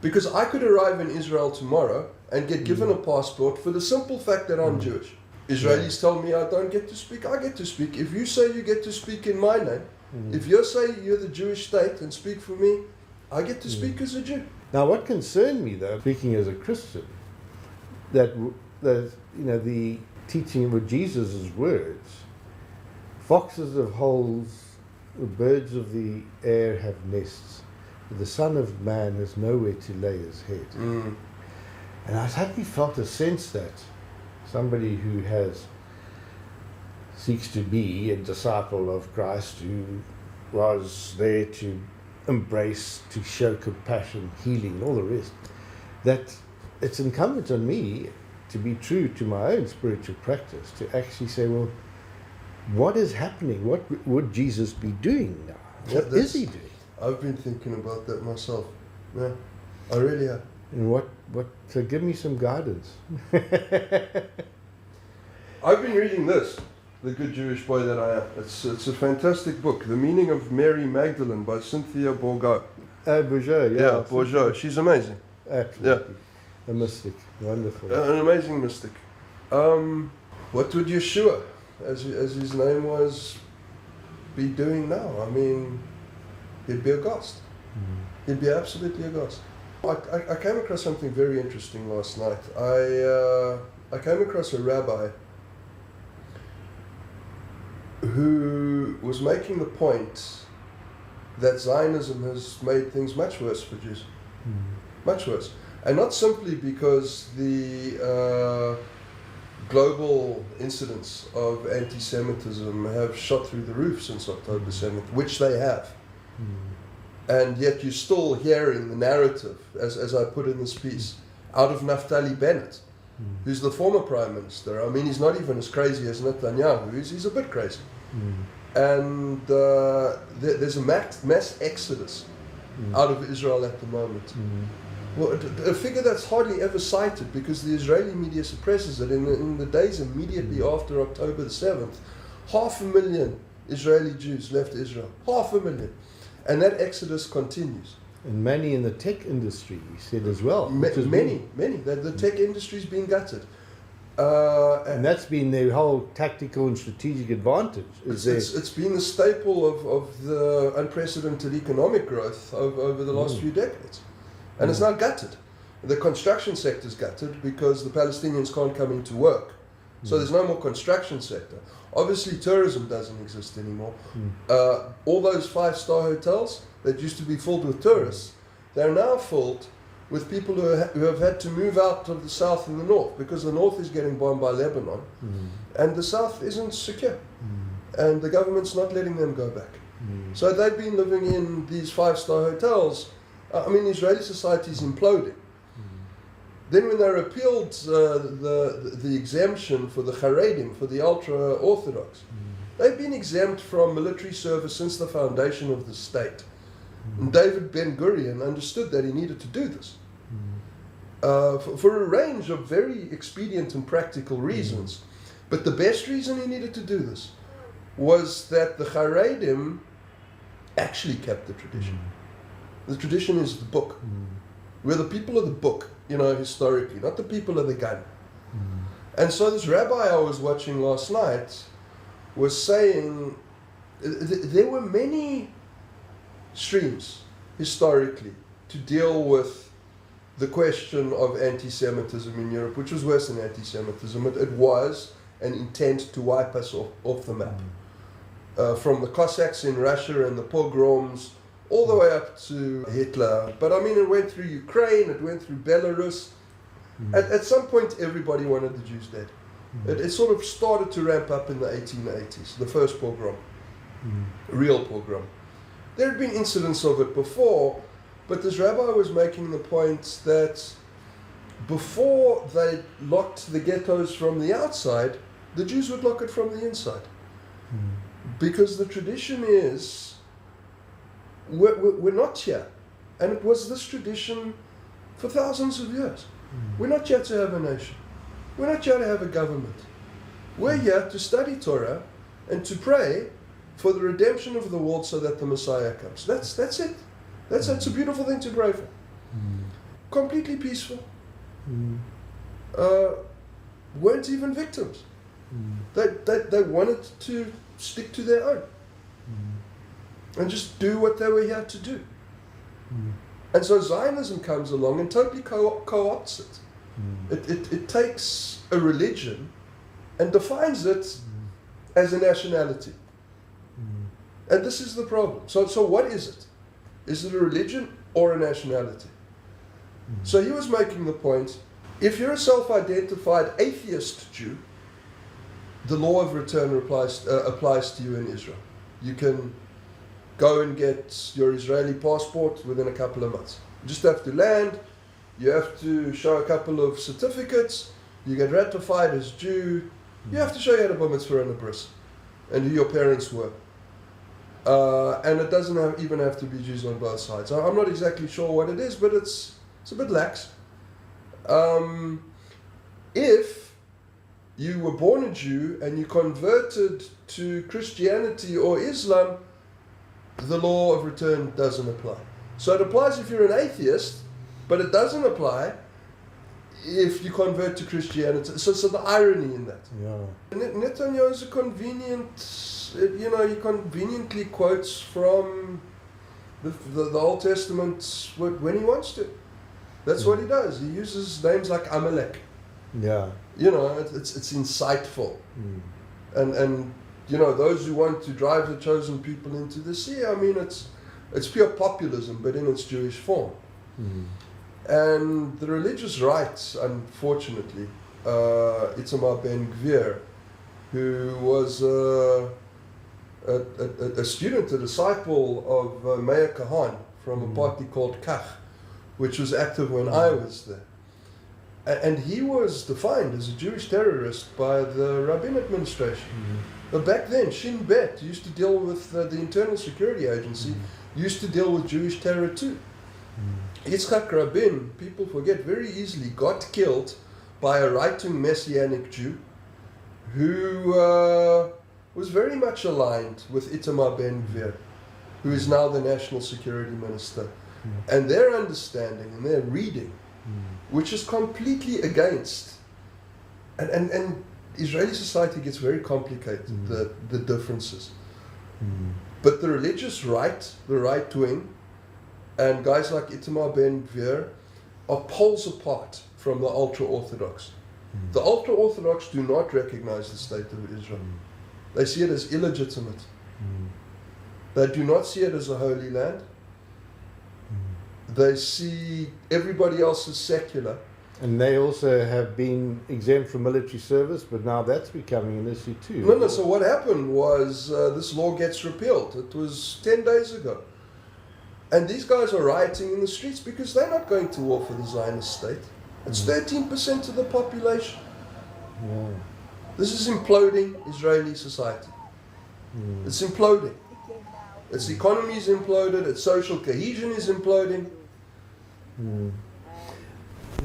Because I could arrive in Israel tomorrow and get given a passport for the simple fact that I'm Jewish. Israelis tell me I don't get to speak, I get to speak. If you say you get to speak in my name, if you say you're the Jewish state and speak for me, I get to speak as a Jew. Now what concerned me though, speaking as a Christian, that the teaching of Jesus' words, foxes have holes, the birds of the air have nests, but the Son of Man has nowhere to lay his head. And I suddenly felt a sense that somebody who has seeks to be a disciple of Christ, who was there to embrace, to show compassion, healing, all the rest, that it's incumbent on me to be true to my own spiritual practice, to actually say, well, what is happening? What would Jesus be doing now? What is he doing? I've been thinking about that myself. Yeah, I really have. And so give me some guidance. I've been reading this, The Good Jewish Boy That I Am. It's a fantastic book, The Meaning of Mary Magdalene by Cynthia Bourgeau. Bourgeau, yeah. Yeah, Bourgeau. She's amazing. Absolutely. Yeah. A mystic. Wonderful. An amazing mystic. What would Yeshua, as his name was, be doing now? I mean, he'd be aghast. He'd be absolutely aghast. I came across something very interesting last night. I came across a rabbi who was making the point that Zionism has made things much worse for Jews. Much worse. And not simply because the global incidents of anti-Semitism have shot through the roof since October 7th, which they have. And yet you're still hearing the narrative, as I put in this piece, out of Naftali Bennett, who's the former prime minister. I mean, he's not even as crazy as Netanyahu. He's a bit crazy. And there's a mass exodus out of Israel at the moment. Well, a figure that's hardly ever cited because the Israeli media suppresses it. In the days immediately after October the 7th, 500,000 Israeli Jews left Israel. 500,000. And that exodus continues. And many in the tech industry, he said as well. Many. The tech industry's been gutted. And that's been their whole tactical and strategic advantage. It's been the staple of the unprecedented economic growth over the last few decades. And it's now gutted. The construction sector's gutted because the Palestinians can't come into work. So there's no more construction sector. Obviously tourism doesn't exist anymore. All those 5-star hotels that used to be filled with tourists, they're now filled with people who have had to move out of the south and the north because the north is getting bombed by Lebanon and the south isn't secure. And the government's not letting them go back. So they've been living in these 5-star hotels. I mean, Israeli society is imploding. Then when they repealed the exemption for the Haredim, for the ultra-Orthodox, they've been exempt from military service since the foundation of the state. And David Ben-Gurion understood that he needed to do this for a range of very expedient and practical reasons. But the best reason he needed to do this was that the Haredim actually kept the tradition. The tradition is the book. We're the people of the book, historically, not the people of the gun. And so this rabbi I was watching last night was saying there were many streams historically to deal with the question of anti-Semitism in Europe, which was worse than anti-Semitism. It was an intent to wipe us off the map. From the Cossacks in Russia and the pogroms all the way up to Hitler. But I mean, it went through Ukraine, it went through Belarus. At some point, everybody wanted the Jews dead. It sort of started to ramp up in the 1880s, the first pogrom, real pogrom. There had been incidents of it before, but this rabbi was making the point that before they locked the ghettos from the outside, the Jews would lock it from the inside. Because the tradition is, we're not here. And it was this tradition for thousands of years. We're not here to have a nation. We're not here to have a government. We're here to study Torah and to pray for the redemption of the world so that the Messiah comes. That's it. It's a beautiful thing to pray for. Completely peaceful. Weren't even victims. They wanted to stick to their own. And just do what they were here to do. And so Zionism comes along and totally co-opts it. It takes a religion and defines it as a nationality. And this is the problem. So what is it? Is it a religion or a nationality? So he was making the point, if you're a self-identified atheist Jew, the law of return applies to you in Israel. You can go and get your Israeli passport within a couple of months. You just have to land, you have to show a couple of certificates, you get ratified as Jew, you have to show you had a bar mitzvah and a bris, and who your parents were. And it doesn't even have to be Jews on both sides. I'm not exactly sure what it is, but it's a bit lax. If you were born a Jew and you converted to Christianity or Islam, the law of return doesn't apply. So it applies if you're an atheist, but it doesn't apply if you convert to Christianity. So the irony in that. Yeah. Netanyahu is a convenient, he conveniently quotes from the Old Testament when he wants to. That's what he does. He uses names like Amalek. Yeah. It's insightful. And those who want to drive the chosen people into the sea, I mean, it's pure populism, but in its Jewish form. And the religious right, unfortunately, Itamar Ben Gvir, who was a student, a disciple of Meir Kahan from a party called Kach, which was active when I was there. And he was defined as a Jewish terrorist by the Rabin administration. But back then, Shin Bet used to deal with the Internal Security Agency, used to deal with Jewish terror too. Yitzhak Rabin, people forget very easily, got killed by a right-wing Messianic Jew who was very much aligned with Itamar Ben Gvir, who is now the National Security Minister. And their understanding and their reading, which is completely against, and Israeli society gets very complicated, the differences. But the religious right, the right wing, and guys like Itamar Ben Gvir are poles apart from the ultra-Orthodox. The ultra-Orthodox do not recognize the state of Israel. They see it as illegitimate. They do not see it as a holy land. They see everybody else as secular. And they also have been exempt from military service, but now that's becoming an issue too. No, so what happened was this law gets repealed. It was 10 days ago. And these guys are rioting in the streets because they're not going to war for the Zionist state. It's 13% of the population. Yeah. This is imploding Israeli society. It's imploding. Its economy is imploded, its social cohesion is imploding.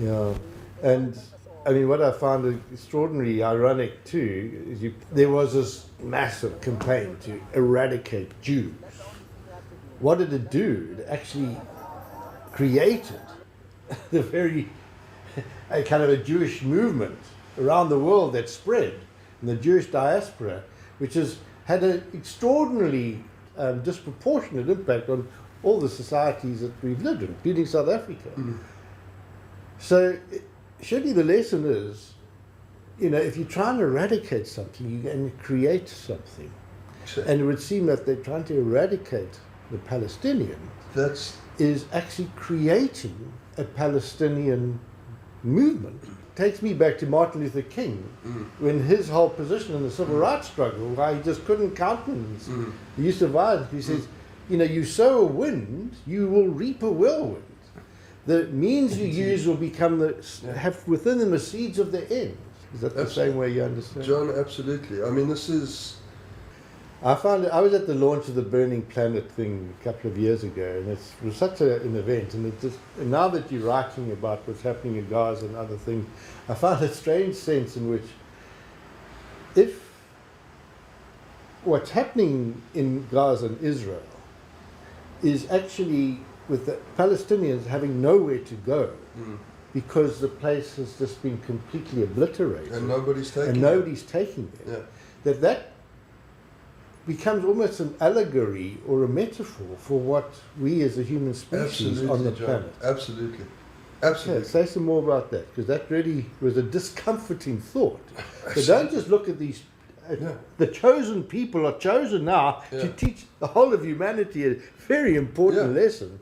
Yeah, and I mean, what I found extraordinarily ironic too is there was this massive campaign to eradicate Jews. What did it do? It actually created the very a kind of a Jewish movement around the world that spread in the Jewish diaspora, which has had an extraordinarily disproportionate impact on all the societies that we've lived in, including South Africa. So surely the lesson is, if you're trying to eradicate something, you can create something. Sure. And it would seem that they're trying to eradicate the Palestinian is actually creating a Palestinian movement. Takes me back to Martin Luther King, when his whole position in the civil rights struggle, why he just couldn't countenance the use of violence. He says, you sow a wind, you will reap a whirlwind. The means you use will become have within them the seeds of the end. Is that the same way you understand? John, absolutely. I mean, this is... I was at the launch of the Burning Planet thing a couple of years ago, and it was such an event. And now that you're writing about what's happening in Gaza and other things, I found a strange sense in which, if what's happening in Gaza and Israel is actually with the Palestinians having nowhere to go because the place has just been completely obliterated and nobody's taking it. That becomes almost an allegory or a metaphor for what we as a human species on the planet. Absolutely. Okay, say some more about that, because that really was a discomforting thought. So don't just look at these. The chosen people are chosen now to teach the whole of humanity a very important lesson.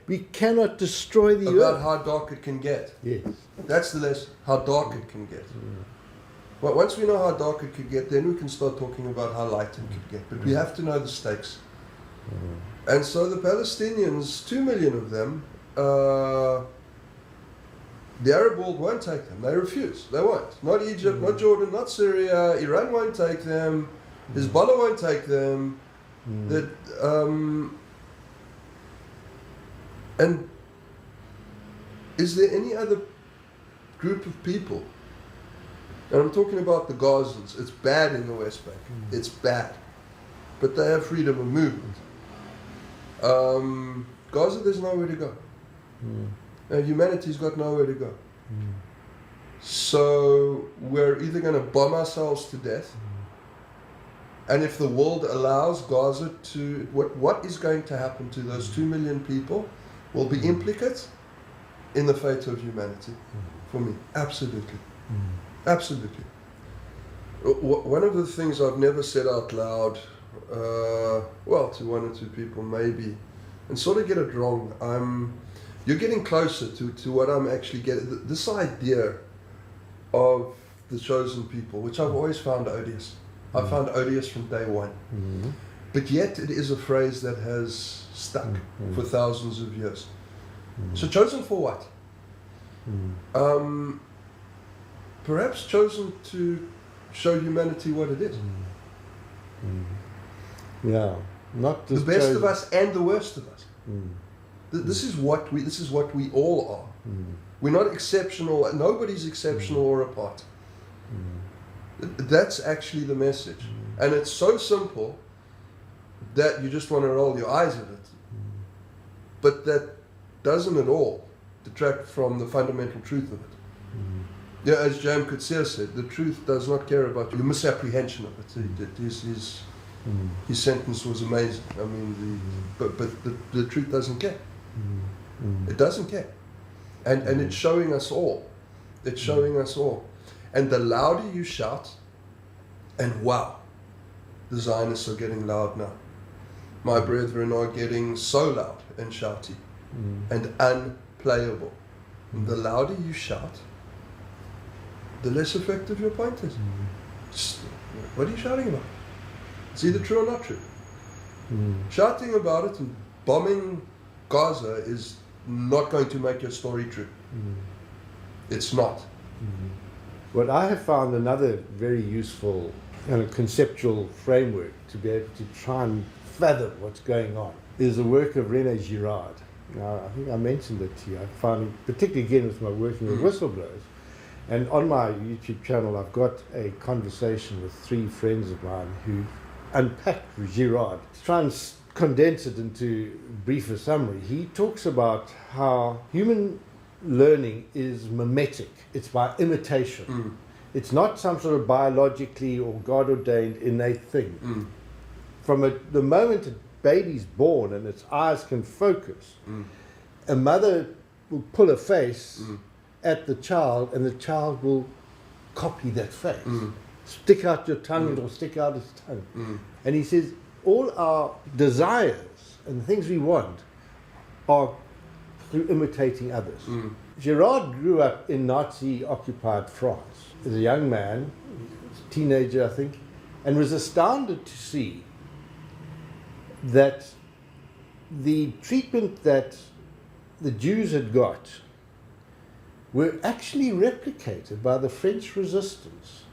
We cannot destroy the earth. About how dark it can get. Yes. That's the lesson, how dark it can get. Well, once we know how dark it could get, then we can start talking about how light it could get. But we have to know the stakes. And so the Palestinians, 2 million of them, the Arab world won't take them. They refuse. They won't. Not Egypt, not Jordan, not Syria. Iran won't take them. Hezbollah won't take them. That, and is there any other group of people? And I'm talking about the Gazans. It's bad in the West Bank. It's bad. But they have freedom of movement. Gaza, there's nowhere to go. Humanity's got nowhere to go. So we're either going to bomb ourselves to death, and if the world allows Gaza to, what is going to happen to those 2 million people will be implicate in the fate of humanity, for me. Absolutely. Absolutely. One of the things I've never said out loud, well, to one or two people maybe, and sort of get it wrong, you're getting closer to what I'm actually getting. This idea of the chosen people, which I've always found odious. I found odious from day one. But yet it is a phrase that has stuck for thousands of years. So chosen for what? Perhaps chosen to show humanity what it is. Yeah, not the best of us and the worst of us. This is what we all are. We're not exceptional. Nobody's exceptional or apart. That's actually the message, and it's so simple that you just want to roll your eyes at it. But that doesn't at all detract from the fundamental truth of it. Yeah, as J.M. Coetzee said, the truth does not care about your misapprehension of it. His sentence was amazing. I mean, but the truth doesn't care. It doesn't care, and it's showing us all. It's showing us all. And the louder you shout, and wow, the Zionists are getting loud now. My brethren are getting so loud and shouty and unplayable. And the louder you shout, the less effective your point is. Just, what are you shouting about? It's either true or not true. Shouting about it and bombing Gaza is not going to make your story true. It's not. What I have found another very useful kind of conceptual framework to be able to try and fathom what's going on is the work of René Girard. Now, I think I mentioned it to you. I found it, particularly again with my working with whistleblowers. And on my YouTube channel, I've got a conversation with 3 friends of mine who unpacked Girard. To try and condense it into briefer summary, he talks about how human learning is mimetic. It's by imitation. It's not some sort of biologically or God-ordained innate thing. From the moment a baby's born and its eyes can focus, a mother will pull a face at the child and the child will copy that face. Stick out your tongue, it'll stick out its tongue. And he says all our desires and the things we want are through imitating others. Girard grew up in Nazi-occupied France as a young man, a teenager I think, and was astounded to see that the treatment that the Jews had got were actually replicated by the French resistance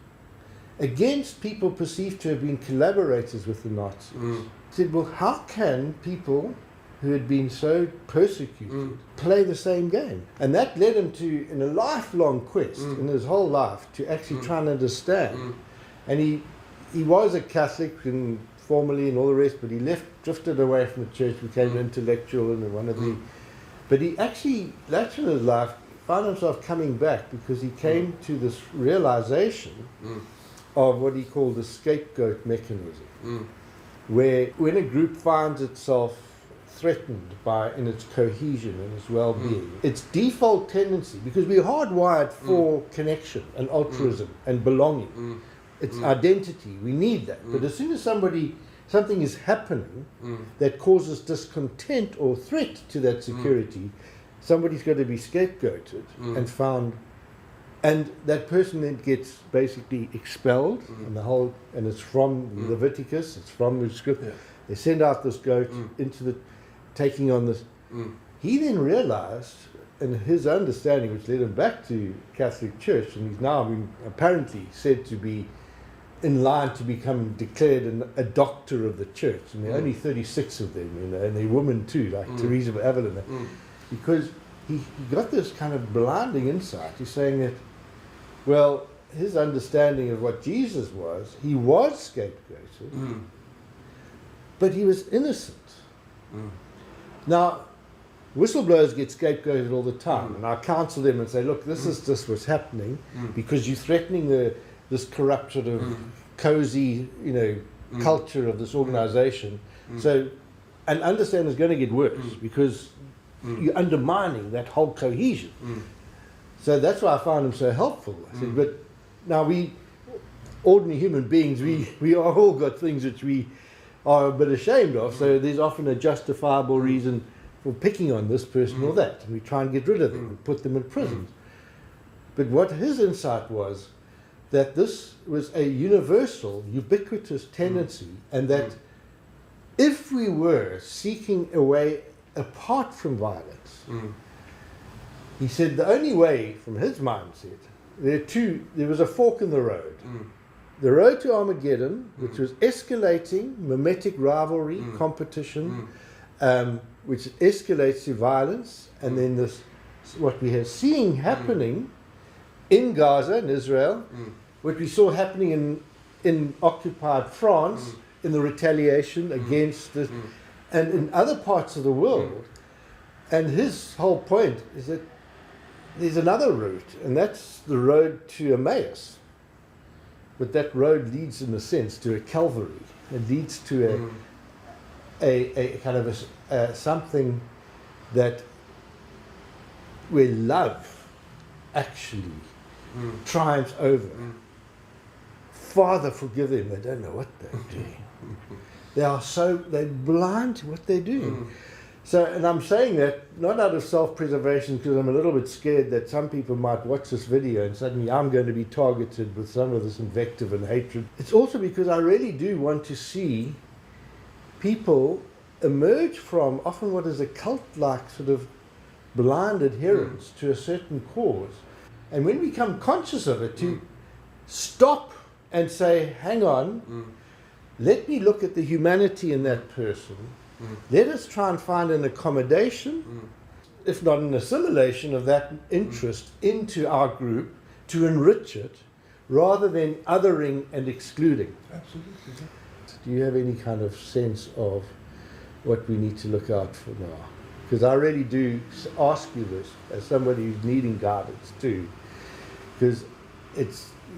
against people perceived to have been collaborators with the Nazis. He said, well, how can people who had been so persecuted play the same game? And that led him to, in a lifelong quest, in his whole life, to actually try and understand. And he was a Catholic and formally and all the rest, but he drifted away from the church, became an intellectual and one of the... But he actually, later in his life, found himself coming back because he came to this realization of what he called the scapegoat mechanism, where when a group finds itself threatened in its cohesion and its well-being, its default tendency, because we're hardwired for connection and altruism and belonging, it's identity, we need that. But as soon as something is happening that causes discontent or threat to that security, somebody's got to be scapegoated and found And that person then gets basically expelled, and it's from Leviticus, it's from the script. Yeah. They send out this goat into taking on this. He then realized, in his understanding, which led him back to Catholic Church, and he's now been apparently said to be in line to become declared a doctor of the church. And there are only 36 of them, and they're women too, like Teresa of Avila. Because he got this kind of blinding insight. He's saying that, well, his understanding of what Jesus was, he was scapegoated, but he was innocent. Now, whistleblowers get scapegoated all the time, and I counsel them and say, look, this is just what's happening because you're threatening this corrupt sort of cozy, culture of this organization. So, and understand it's going to get worse because you're undermining that whole cohesion. So that's why I found him so helpful. I said, but now we, ordinary human beings, we are all got things which we are a bit ashamed of, so there's often a justifiable reason for picking on this person or that, and we try and get rid of them and put them in prisons. But what his insight was, that this was a universal, ubiquitous tendency, and that if we were seeking a way apart from violence, he said the only way, from his mindset, there was a fork in the road. The road to Armageddon, which was escalating mimetic rivalry, competition, which escalates to violence, and then this, what we are seeing happening in Gaza, in Israel, what we saw happening in occupied France, in the retaliation against this, and in other parts of the world. And his whole point is that there's another route, and that's the road to Emmaus. But that road leads, in a sense, to a Calvary. It leads to a kind of something that where love actually triumphs over. Father, forgive them, they don't know what they're doing. They're blind to what they're doing. So, and I'm saying that not out of self-preservation, because I'm a little bit scared that some people might watch this video and suddenly I'm going to be targeted with some of this invective and hatred. It's also because I really do want to see people emerge from often what is a cult-like sort of blind adherence to a certain cause. And when we become conscious of it, to stop and say, hang on, let me look at the humanity in that person. Let us try and find an accommodation, if not an assimilation of that interest into our group to enrich it, rather than othering and excluding. Absolutely. Do you have any kind of sense of what we need to look out for now? Because I really do ask you this as somebody who's needing guidance too, because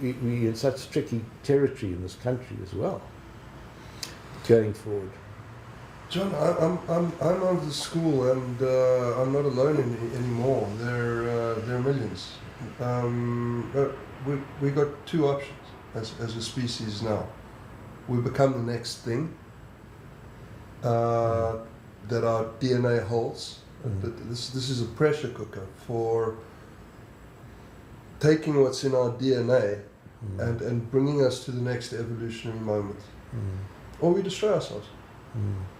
we're in such tricky territory in this country as well, going forward. John, I'm of the school, and I'm not alone anymore. There are millions. But we got two options as a species now. We become the next thing that our DNA holds. This is a pressure cooker for taking what's in our DNA and bringing us to the next evolutionary moment. Or we destroy ourselves.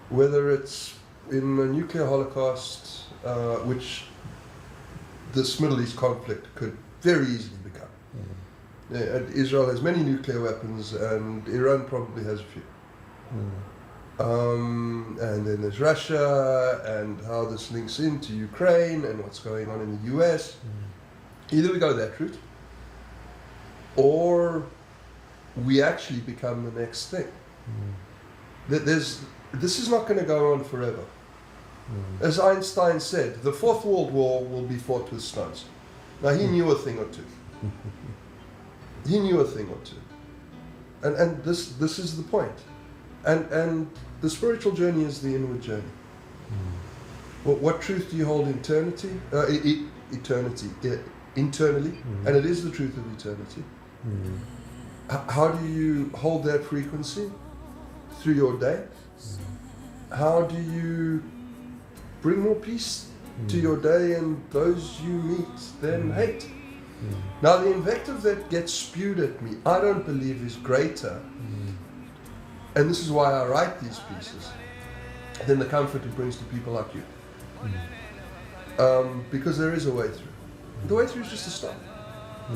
Whether it's in a nuclear holocaust, which this Middle East conflict could very easily become. Israel has many nuclear weapons, and Iran probably has a few. And then there's Russia, and how this links into Ukraine, and what's going on in the US. Either we go that route, or we actually become the next thing. This is not going to go on forever. As Einstein said, the Fourth World War will be fought with stones. Now, he knew a thing or two. He knew a thing or two. And this is the point. And the spiritual journey is the inward journey. What truth do you hold internally? And it is the truth of eternity. How do you hold that frequency through your day? How do you bring more peace to your day and those you meet than hate? Now, the invective that gets spewed at me, I don't believe is greater, and this is why I write these pieces, than the comfort it brings to people like you. Because there is a way through. The way through is just to stop.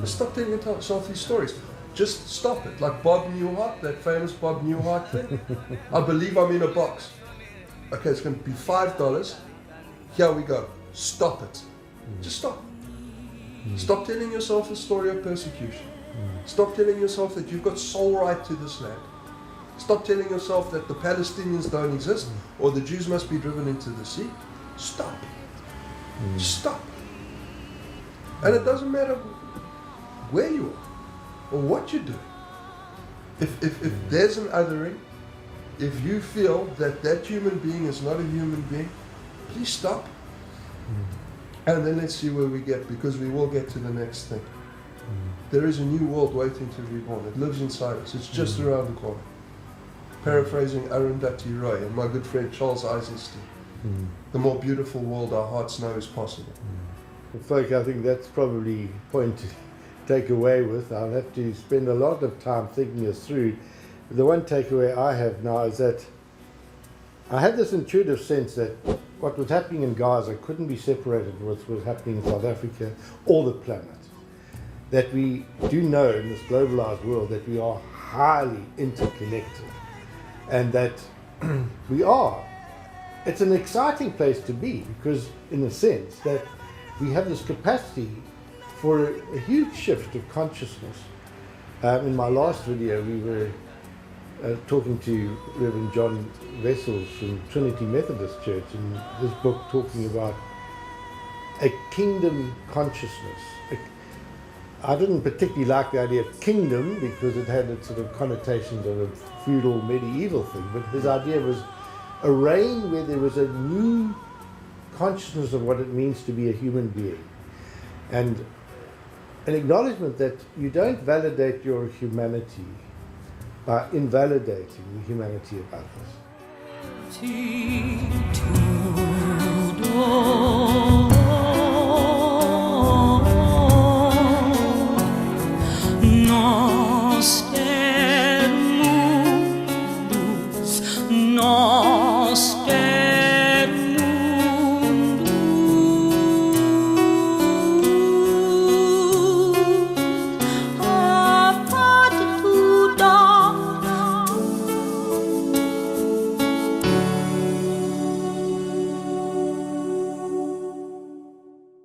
Stop telling yourself these stories. Just stop it. Like Bob Newhart, that famous Bob Newhart thing. I believe I'm in a box. Okay, it's going to be $5. Here we go. Stop it. Just stop. Stop telling yourself the story of persecution. Stop telling yourself that you've got sole right to this land. Stop telling yourself that the Palestinians don't exist or the Jews must be driven into the sea. Stop. Stop. And it doesn't matter where you are or what you're doing. If there's an othering, if you feel that that human being is not a human being, please stop. And then let's see where we get, because we will get to the next thing. There is a new world waiting to be born. It lives inside us. It's just around the corner. Paraphrasing Arundhati Roy and my good friend Charles Eisenstein. The more beautiful world our hearts know is possible. Folk, I think that's probably a point to take away with. I'll have to spend a lot of time thinking this through. The one takeaway I have now is that I had this intuitive sense that what was happening in Gaza couldn't be separated from what was happening in South Africa or the planet. That we do know in this globalized world that we are highly interconnected, and that we are. It's an exciting place to be, because in a sense that we have this capacity for a huge shift of consciousness. In my last video we were talking to Reverend John Wessels from Trinity Methodist Church in his book, talking about a kingdom consciousness. I didn't particularly like the idea of kingdom because it had its sort of connotations of a feudal medieval thing, but his idea was a reign where there was a new consciousness of what it means to be a human being, and an acknowledgement that you don't validate your humanity by invalidating the humanity of others.